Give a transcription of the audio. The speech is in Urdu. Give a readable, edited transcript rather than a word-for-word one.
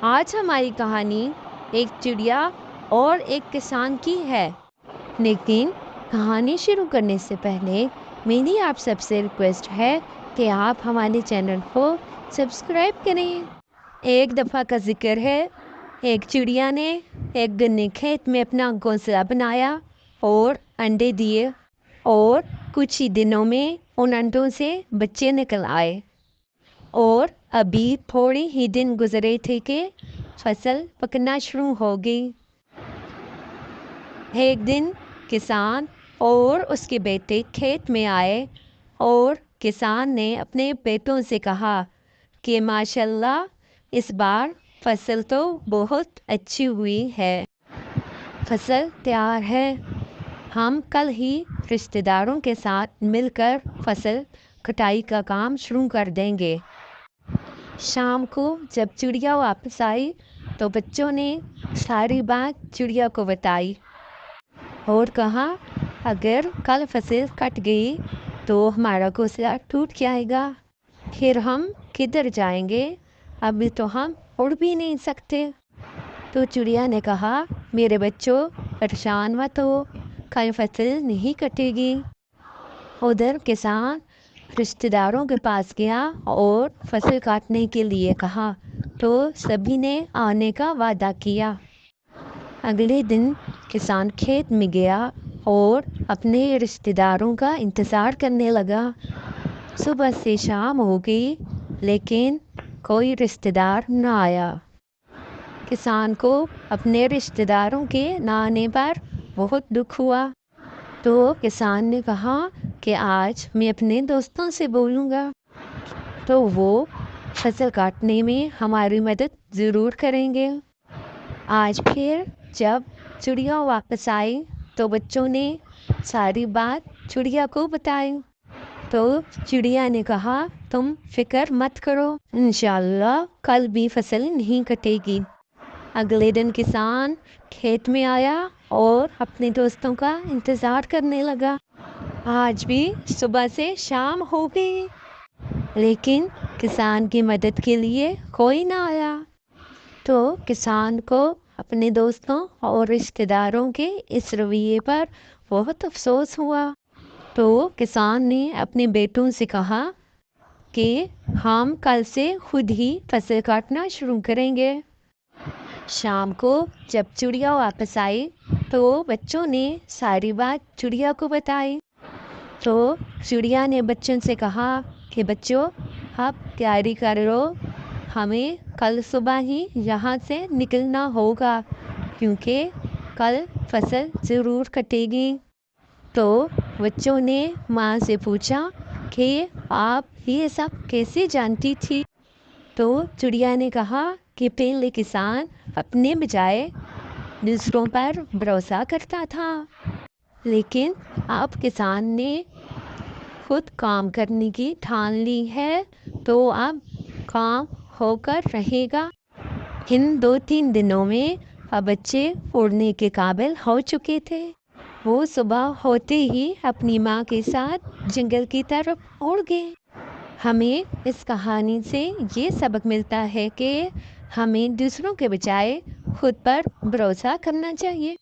آج ہماری کہانی ایک چڑیا اور ایک کسان کی ہے، لیکن کہانی شروع کرنے سے پہلے میری آپ سب سے ریکویسٹ ہے کہ آپ ہمارے چینل کو سبسکرائب کریں۔ ایک دفعہ کا ذکر ہے، ایک چڑیا نے ایک گنے کھیت میں اپنا گھونسلہ بنایا اور انڈے دیے، اور کچھ ہی دنوں میں ان انڈوں سے بچے نکل آئے، اور ابھی تھوڑے ہی دن گزرے تھے کہ فصل پکنا شروع ہو گئی۔ ایک دن کسان اور اس کے بیٹے کھیت میں آئے، اور کسان نے اپنے بیٹوں سے کہا کہ ماشاءاللہ اس بار فصل تو بہت اچھی ہوئی ہے، فصل تیار ہے، ہم کل ہی رشتہ داروں کے ساتھ مل کر فصل کٹائی کا کام شروع کر دیں گے۔ شام کو جب چڑیا واپس آئی تو بچوں نے ساری بات چڑیا کو بتائی اور کہا اگر کل فصل کٹ گئی تو ہمارا گھونسلہ ٹوٹ جائے گا، پھر ہم کدھر جائیں گے؟ ابھی تو ہم اڑ بھی نہیں سکتے۔ تو چڑیا نے کہا میرے بچوں پریشان مت ہو، کل فصل نہیں کٹے گی۔ ادھر کسان رشتہ داروں کے پاس گیا اور فصل کاٹنے کے لیے کہا تو سبھی نے آنے کا وعدہ کیا۔ اگلے دن کسان کھیت میں گیا اور اپنے رشتہ داروں کا انتظار کرنے لگا۔ صبح سے شام ہو گئی لیکن کوئی رشتہ دار نہ آیا۔ کسان کو اپنے رشتہ داروں کے نہ آنے پر بہت دکھ ہوا، تو کسان نے کہا کہ آج میں اپنے دوستوں سے بولوں گا تو وہ فصل کاٹنے میں ہماری مدد ضرور کریں گے۔ آج پھر جب چڑیا واپس آئی تو بچوں نے ساری بات چڑیا کو بتائی، تو چڑیا نے کہا تم فکر مت کرو، انشاءاللہ کل بھی فصل نہیں کٹے گی۔ اگلے دن کسان کھیت میں آیا اور اپنے دوستوں کا انتظار کرنے لگا۔ آج بھی صبح سے شام ہو گئی لیکن کسان کی مدد کے لیے کوئی نہ آیا، تو کسان کو اپنے دوستوں اور رشتہ داروں کے اس رویے پر بہت افسوس ہوا۔ تو کسان نے اپنے بیٹوں سے کہا کہ ہم کل سے خود ہی فصل کاٹنا شروع کریں گے۔ شام کو جب چڑیا واپس آئی تو بچوں نے ساری بات چڑیا کو بتائی، تو چڑیا نے بچوں سے کہا کہ بچوں اب تیاری کر لو، ہمیں کل صبح ہی یہاں سے نکلنا ہوگا کیونکہ کل فصل ضرور کٹے گی۔ تو بچوں نے ماں سے پوچھا کہ آپ یہ سب کیسے جانتی تھی؟ تو چڑیا نے کہا کہ پہلے کسان اپنے بجائے دوسروں پر بھروسہ کرتا تھا، لیکن اب کسان نے خود کام کرنے کی ٹھان لی ہے تو اب کام ہو کر رہے گا۔ ان 2-3 دنوں میں اب بچے اڑنے کے قابل ہو چکے تھے۔ وہ صبح ہوتے ہی اپنی ماں کے ساتھ جنگل کی طرف اڑ گئے۔ ہمیں اس کہانی سے یہ سبق ملتا ہے کہ ہمیں دوسروں کے بجائے خود پر بھروسہ کرنا چاہیے۔